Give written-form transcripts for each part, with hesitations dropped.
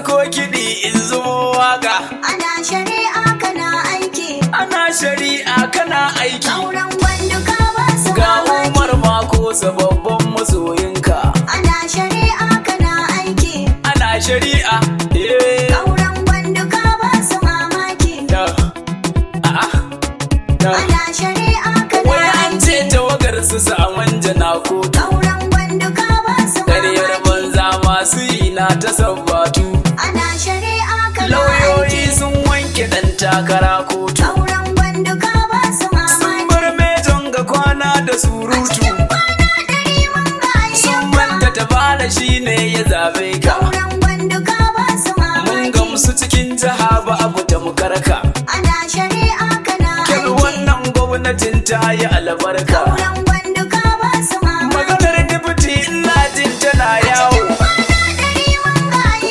sako kiɗi in zubo waka. Ana shari'a kana aiki. Ana shari'a kana aiki. Kauran gwandu ka ba su Ga mamaki. Umar Mako babban masoyinka. Ana shari'a kana aiki. Ana shari'a. Kauran gwandu ka ba su mamaki. Ana shari'a kana Wai an ce aiki. tawagar su saman jana kotu. Kauran gwandu ka ba su Ƙaryar mamaki. banza masu yi na ta sabbatu. Ana shari'a kana Lauyoyi aiki. sun wanke ɗan takara kotu. Kauran gwandu ka ba su Sun mamaki. bar mejon ga kwana da surutu. Sun manta ta fara shi ne ya zabe ka. Kauran gwandu ka ba su Mun mamaki. gamsu cikin jiha ba abu da mukarka. Ana shari'a kana Kyau aiki. wannan gwamnatin ta yi albarka. Kauran gwandu ka ba su mamaki. Maganar dibiti ina jin tana yawo.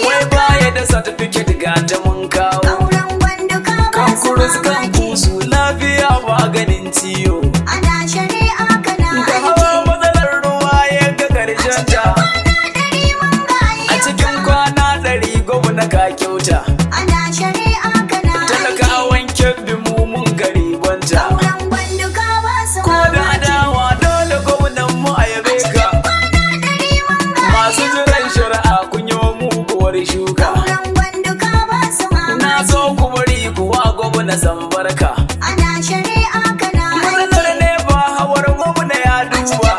Wai baya da certificate ga ta mun kawo. Kauran gwandu ka ba Kan su kurus kan mamaki. kusu lafiya maganin ciwo. Ana shari'a kana Da hawa aiki. matsalar ruwa ya ga ƙarshen ta. A cikin kwana 100 gwamna ka kyauta. Ana shari'a kana aiki. Talakawan Kebbi mu mun garibanta. Kauran gwandu ka ba su Ko da mamaki. adawa dole gwamnan mu a yabe ka. Masu jiran shari'a kun yi wa muguwar shuka. Kauran gwandu ka ba su Na mamaki. so ku bari kuwa gwamna san barka. Ana shari'a kana aiki. Matsalar ne ba hawar gwamna ya duba.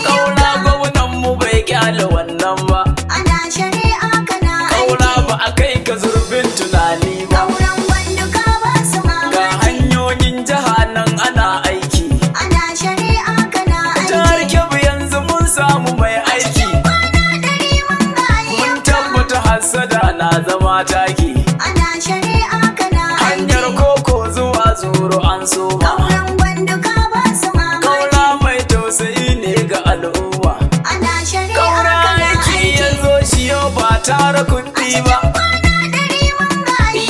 Kaula gwamnan mu bai kyale wannan ba. Ana shari'a kana Kaula aiki. ba a kai ka zurfin tunani ba. Kauran gwandu ka ba su Ga mamaki. hanyoyin jiha nan ana aiki. Ana shari'a kana Jihar aiki. Kebbi yanzu mun samu mai aiki. Mun tabbata hassada na zama taki. Ana shari'a kana Hanyar aiki. koko zuwa zuru an soma. Kauran gwandu ka ba su mamaki. Kaura mai tausayi ne ga al'umma. Ana shari'a Kaura kana aiki ya aiki. zo shi yau ba tara kuɗi ba.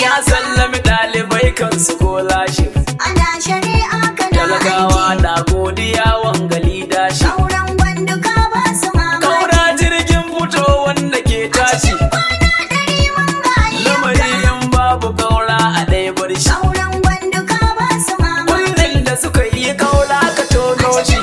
Ya sallami ɗalibai kansu ko lashe. Ana shari'a kana Talakawa aiki. na godiya wangali dashi. Kauran gwandu ka ba su mamaki. Kaura jirgin fito wanda ke tashi. Lamari in babu kaura a ɗaya bar shi. Kauran gwandu ka ba su mamaki. Wannan da suka yi kaura ka tono shi.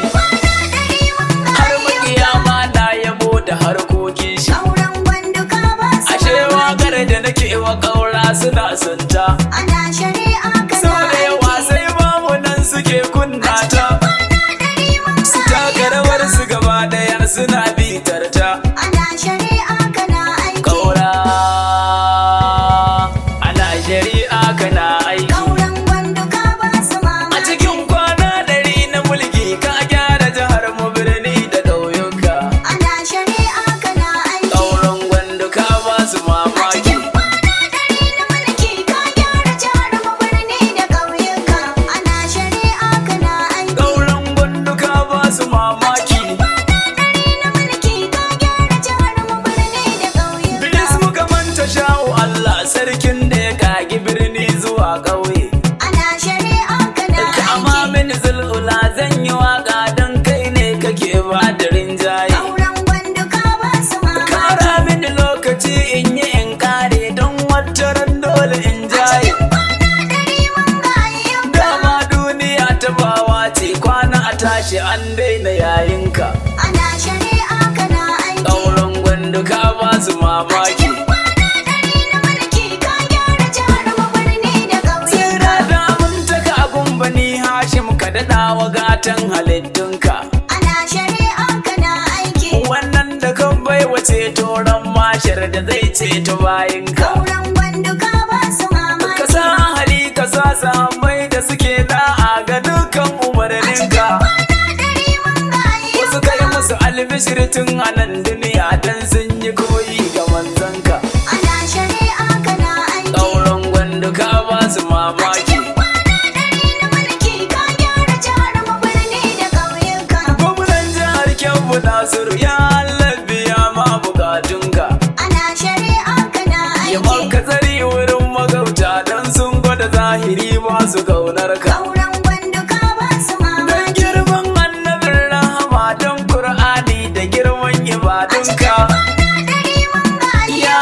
Har makiyama na yabo da harkokin shi. Kauran gwandu ka ba su Ashe mamaki. wakar da nake wa kaura suna santa. Ana shari'a Sau kana da yawa aiki. sai babu nan suke kunna ta. Su taka rawar su gaba daya suna bitar ta. Ana shari'a kana aiki. Kaura ana shari'a kana aiki. Kauran gwandu ka ba su A mamaki. cikin kwana 100 na mulki ka gyara jihar mu birni da ƙauyuka. Ana shari'a kana aiki. Kauran gwandu ka ba su mamaki. Mulki ka gyara jihar mu birni da ƙauyuka. Ana shari'a kana aiki. Kauran gwandu ka ba su mamaki. Mulki ka gyara jihar mu birni da ƙauyuka. Bilis muka manta shawo Allah sarkin da ya kagi birni zuwa ƙauye. Ana shari'a kana Kama aiki. mini zulula zan yi waka don kai ne kake ba da rinjaye. Kauran gwandu ka ba su mamaki. Kara mini lokaci in yi in kare don wataran dole in jaye. Dama duniya ta bawa ce kwana a tashi an daina yayinka. Ana shari'a kana aiki. Ƙauran gwandu ka ba su mamaki. Mulki ka gyara jihar mu birni da ƙauyuka. Tsira da mun taka agun bani Hashim ka daɗa wa gatan halittunka. Ana shari'a kana aiki. Wannan da kan bai wace toron mashar da zai ceto bayinka. Kauran gwandu ka ba su Ka mamaki. sa hali ka sa sahabbai da suke da'a ga dukkan umarninka. Wasu kai musu albishir tun a nan duniya dan sun yi koyi ga manzanka. Ana shari'a kana aiki. Ƙauran gwandu ka ba su mamaki. Mulki ka gyara jihar mu birni da ƙauyuka. Gwamnan jihar Kebbi Nasiru ya Allah biya ma bukatunka. Ana shari'a kana Ya aiki. maka tsari wurin magauta don sun gwada zahiri ba su kaunar ka. Kauran gwandu ka ba su Don mamaki. girman annabin rahama don Kur'ani da girman ibadunka. Ya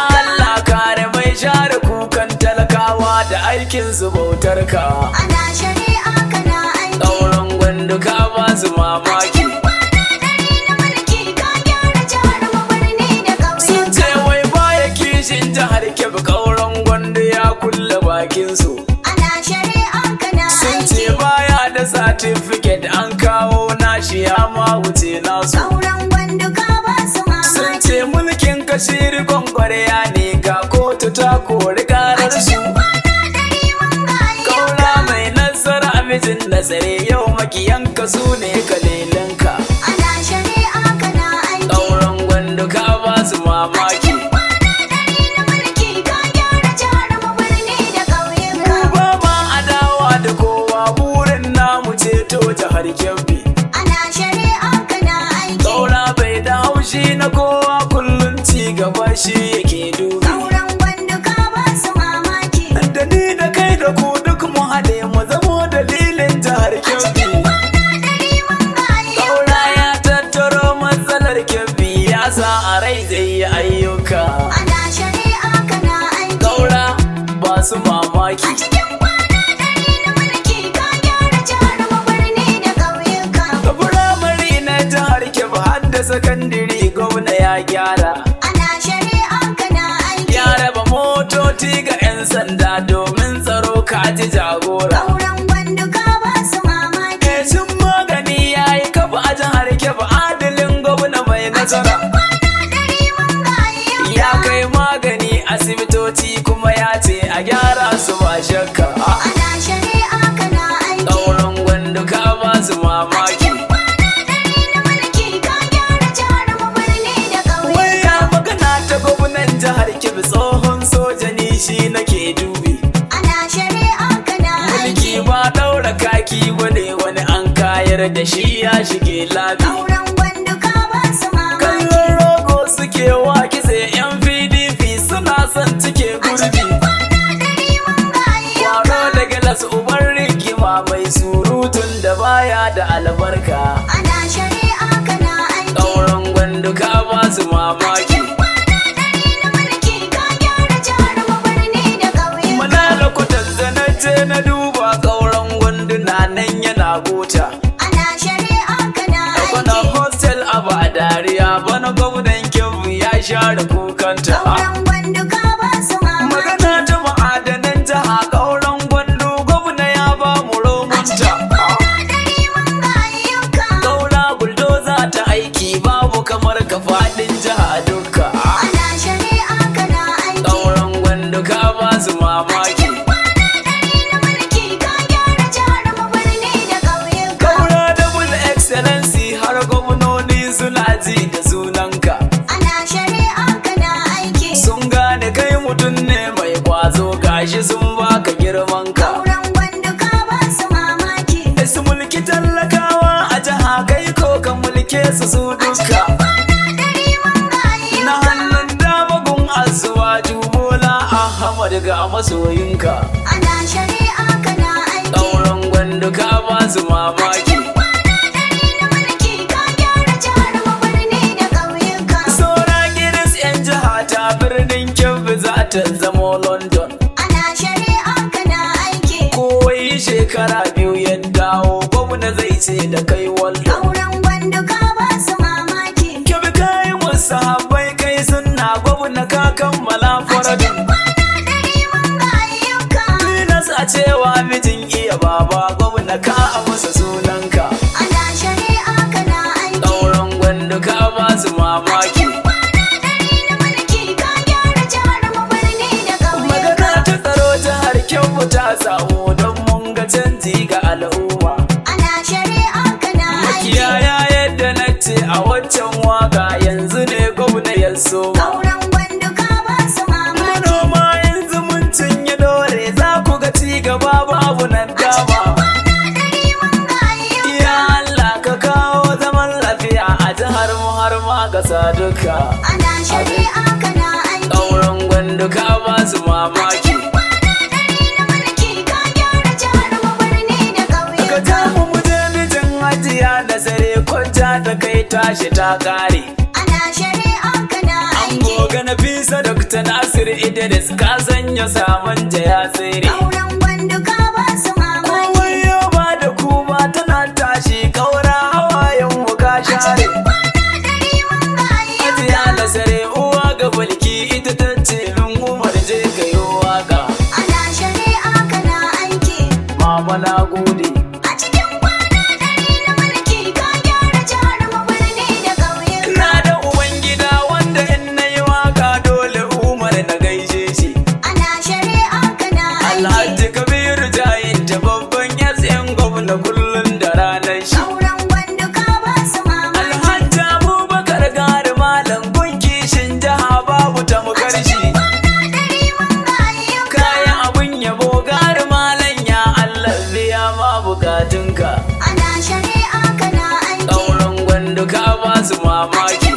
aikin su bautar ka. Ana shari'a kana aiki. Ƙauren gwandu ka ba su mamaki. Kwana ɗari na mulki ka gyara jihar mu birni da Sun ƙauyuka. ce wai baya kishin jihar Kebbi, ƙauren gwandu ya kulle bakin su. Ana shari'a kana Sun aiki. ce baya da certificate an kawo nashi ya ma wuce nasu. Ƙauren gwandu ka ba su Sun mamaki. ce mulkin kashiri gwangwarya ne ga kotu ta kori karar su. Kwana ɗari mun ga ayyuka. Kaura mai nasara mijin nasare yau makiyanka su ne kalilinka. Ana shari'a kana aiki. Ƙauren gwandu ka ba su mamaki. Kwana ɗari na mulki ka gyara jihar mu birni da ƙauyuka. Ba ma adawa da kowa burin namu ceto jihar Kebbi. Ana shari'a kana aiki. Kaura bai da haushi na kowa kullum ci gaba shi yake dubi. Ƙauren gwandu ka ba su mamaki. Da ni da kai da ku duk mu haɗe mu zamo dalilin jihar Kebbi. Kwana ɗari mun ga ayyuka. Kaura ya tattaro matsalar Kebbi ya sa a rai zai yi ayyuka. Ana shari'a kana aiki. Kaura ba su mamaki. Cikin kwana ɗari na mulki ka gyara jihar mu birni da ƙauyuka. Firamare na jihar Kebbi har da sakandiri gwamna ya gyara. Ana shari'a kana aiki. Ya raba motoci ga 'yan sanda domin tsaro kaji jagora. Ƙauren gwandu ka ba su mamaki. Feshin magani ya yi kafa a jihar Kebbi adalin gwamna mai nasara. Kwana ɗari mun ga ayyuka. Ya kai magani asibitoci kuma ya ce a gyara su ba shakka. Ana shari'a kana aiki. Ɗaurin gwandu ka ba su mamaki. Kwana ɗari na mulki ka gyara jihar mu birni da ƙauyuka. Wai ya magana ta gwamnan jihar Kebbi tsohon soja ni shi nake dubi. Ana shari'a kana aiki. Mulki ba ɗaura kaki wane wani an kayar da shi ya shige labi. Ƙauren gwandu ka ba su mamaki. Kallon rogo suke wa kitse 'yan PDP suna son cike gurbi. Kwana ɗari mun ga ayyuka. Kwaro da galas uban rigima mai surutun da baya da albarka. Ana shari'a kana aiki. Ɗaurin gwandu ka ba su mamaki. Kwana ɗari na mulki ka gyara jihar mu birni da ƙauyuka. Muna lokutan da na je na duba ƙauren gwandu na nan yana gota. Ana shari'a kana Bana aiki. hostel a ba dariya bana gwamnan Kebbi ya share kukanta. Ƙauren gwandu ka ba su mamaki. Magana ta ma'adanan jiha ƙauren gwandu gwamna ya ba mu romunta. Kwana ɗari mun ga ayyuka. Ƙaura buldoza ta aiki babu kamar ka faɗin jiha duka. Ana shari'a kana aiki. Ƙauren gwandu ka ba su mamaki. Kwana ɗari na mulki ka gyara jihar mu birni da ƙauyuka. Ƙaura double excellency har gwamnoni suna ji da sunanka. Ana shari'a kana aiki. Sun gane kai mutum ne mai kwazo gashi sun baka girman ka. Ƙauren gwandu ka ba su mamaki. Su mulki talakawa a jiha kai ko ka mulke su duka. Kwana ɗari mun ga ayyuka. Na hannun dama gun azuwa Bola Ahmad ga masoyinka. Ana shari'a kana aiki. Ɗaurin gwandu ka ba su mamaki. Kwana ɗari na mulki ka gyara jihar mu birni da ƙauyuka. Saura giris 'yan jiha ta birnin Kebbi za ta zamo London. Ana shari'a kana aiki. Kowai shekara biyu ya dawo gwamna zai ce da kai Waldon. Ƙauren gwandu ka ba su mamaki. Kebbi kayi musu habbai kai suna gwamna ka kammala faradin. Kwana ɗari mun ga ayyuka. Tilas a cewa mijin iya baba gwamna ka a masa sunanka. Ana shari'a kana aiki. Ɗaurin gwandu ka ba su mamaki. Kwana ɗari na mulki ka gyara jihar mu birni da ƙauyuka. Magana ta tsaro jihar Kebbi ta samu don mun ga canji ga al'umma. Ana shari'a kana aiki. Makiyaya yadda na ce a waccan waka yanzu ne gwamna ya soma. Ƙauren gwandu ka ba su mamaki. Manoma yanzu mun cinye dore za ku ga ci gaba babu nan dama. Kwana ɗari mun ga ayyuka. Ya Allah ka kawo zaman lafiya a jihar mu har ma ƙasa duka. Ana shari'a kana aiki. Ɗaurin gwandu ka ba su mamaki. Kwana ɗari na mulki ka gyara jihar mu birni da Ka ƙauyuka. ja mu muje mijin hajiya da sare kwanja ta kai tashi ta ƙare. Ana shari'a kana aiki. Goga na fisa Dr. Nasir Idris ka sanya saman ya tsere. Ƙauren ranar shi. Auren gwandu ka ba su mamaki. Alhaji Abubakar Gari Malam gunki shin jiha babu tamkar shi. Kayan abun yabo Gari Malam ya Allah biya ma bukatunka. Ana shari'a kana aiki. Auren gwandu ka ba su mamaki.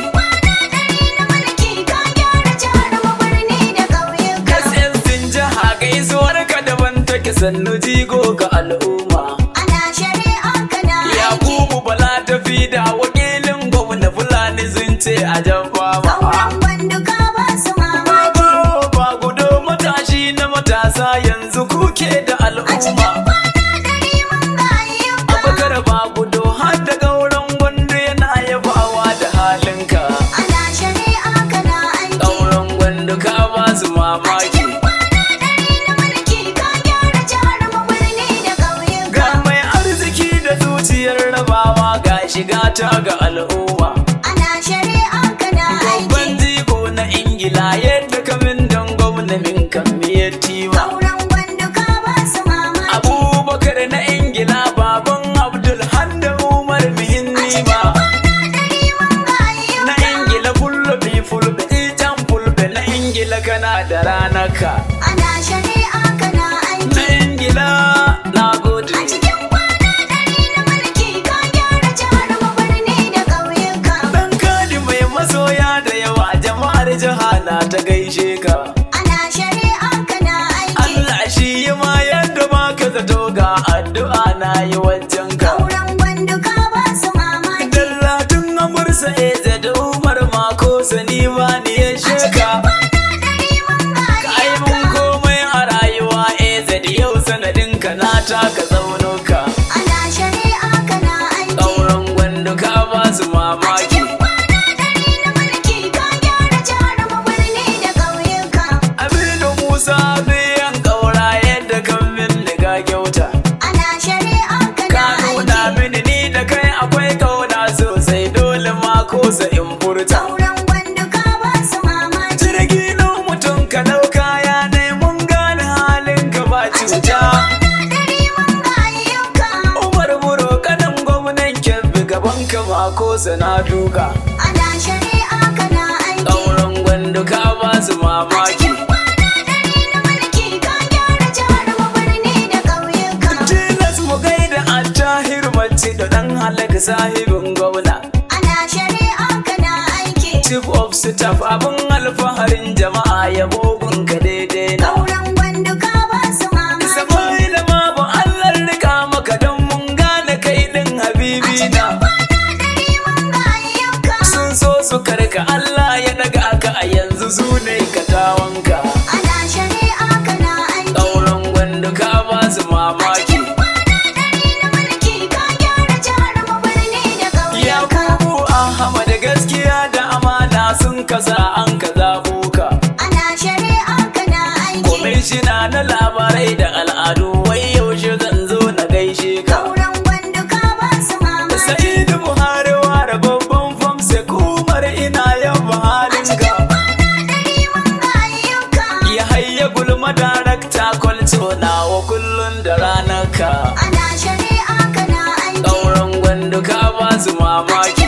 Gaisuwar ka daban take sannu jigo ga al'umma. Ana shari'a kana aiki. Yakubu Bala tafi da wakilin gwamna Fulani sun ce a jan fama. Auren gwandu ka ba su mamaki. Ba gudo matashi na matasa yanzu kuke da A al'umma. cikin kwana ɗari mun ga ayyuka. Abubakar ba gudo har da gauran gwandu yana yabawa da halinka. Ana shari'a kana aiki. Gauran gwandu ka ba su mamaki. Rabawa ga shiga ta ga al'umma. Ana shari'a kana aiki. Babban jigo na Ingila yadda kamin don gwamnamin kan miyar tima. Auren gwandu ka ba su mamaki. Abubakar na Ingila baban Abdul Handa Umar Mihinni ma. Na Ingila fulbe itan fulbe na Ingila kana da ranaka. Ana shari'a kana aiki. Na Ingila na gode. A cikin kwana ɗari na mulki ka gyara jihar mu birni da ƙauyuka. Dan kadi mai masoya da yawa jama'ar jiha na ta gaishe ka. Ana shari'a kana aiki. Allah shi yi ma yadda ma ka zato ga addu'a na yi wajen ka. Auren gwandu ka ba su mamaki. Dallatun amursa eze da umar mako sani ba ni ya sheka. Ka ai mun komai a rayuwa eze da yau sanadin ka na taka tsaunuka. Ana shari'a kana aiki. Auren gwandu ka ba su mamaki. Aminu Musa biyan ƙaura yadda kan min liga kyauta. Ka nuna mini ni da kai akwai kauna sosai dole ma kosa in furta. Jirgi ɗau mutum ka ɗauka ya ne mun gane halin ka ba cuta. Umar Buro kanan gwamnan Kebbi gaban ka ma kosa na duka. Ɗauran gwandu ka ba su mamaki. Tilas mu gaida Attahir mace da ɗan halaka sahibin gwamna. Chief of staff abin alfaharin jama'a ya bogun ka daidai na. Sama'ila ma ba Allah rika maka don mun gane kai ɗin habibi na. Sun so su karka Allah ya daga ka a yanzu su ne katawanka. Ɗauran gwandu ka ba su mamaki. Yakubu Ahmad gaskiya da amana sun kasa an ka zaɓo ka. Kwamishina na labarai da al'adu wai yaushe zan zo na gaishe ka. Sa'idu Buhari ware babban famse kumar ina yaba halinka. Ya hayya gulma darakta kwalto nawa kullum da ranarka. Ɗauran gwandu ka ba su mamaki.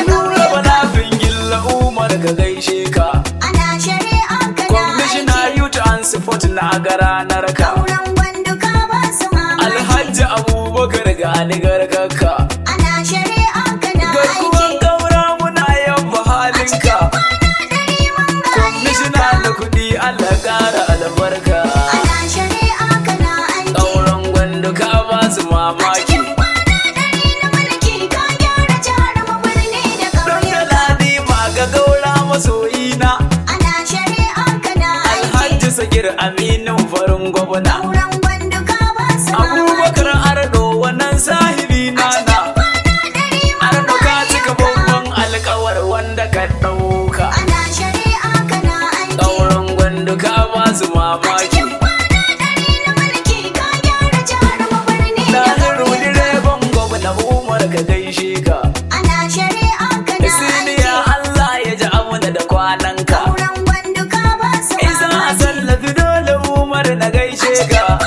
Nura balafin gilla Umar ka gaishe ka. Kwamishina Youth and Sport na ga ranar ka. Alhaji Abubakar gani gargarka. Garkuwan gaura muna yaba halinka. Kwamishina na kuɗi Allah ƙara albarka. Ɗauran gwandu ka ba su mamaki. Don da ladi ma ga gaura masoyina. Alhaji Sagir Aminu farin gwamna. Abubakar Ardo wannan sahibi nana. Ardo ka cika babban alkawar wanda ka ɗauka. Ɗauran gwandu ka ba su mamaki. Ɗahiru direban gwamna Umar ka gaishe ka. Siniya Allah ya ji amuna da kwananka. Isa a sallafi dole Umar na gaishe ka.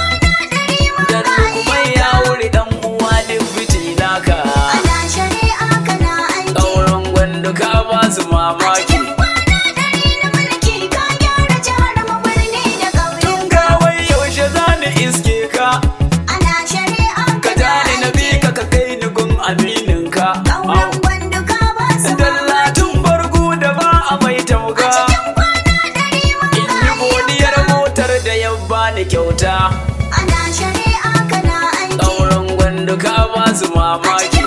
gwandu ka ba su mamaki.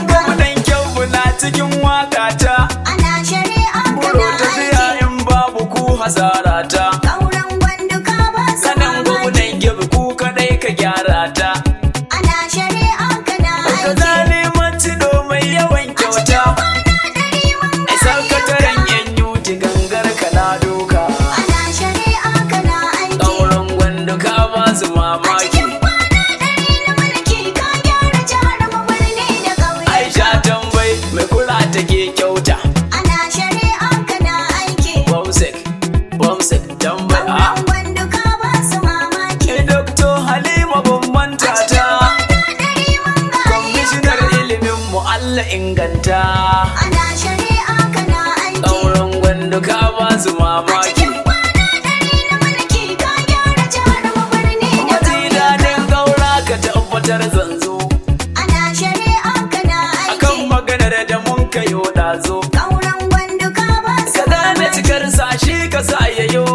Gwamnan Kebbi na cikin wakata, buro tafiya in babu ku hasarata. Kanan gwamnan Kebbi ku kadai ka gyara ta. Ka zaliman cido mai yawan kyauta, ai sakataren yan yuti gangar ka na doka. Ƙauren gwandu ka ba su mamaki. Aisha tambayi mai kula take kyauta. Bomsek tambayi a Dr. Halima bambanta ta. Kwamishinar ilimin mu Allah inganta. Ƙauren gwandu ka ba su mamaki. Daɗin ƙaura ka tabbatar zanzo akan maganar da mun kayo ɗazo. Ka gane cikar sashi ka sa yayo.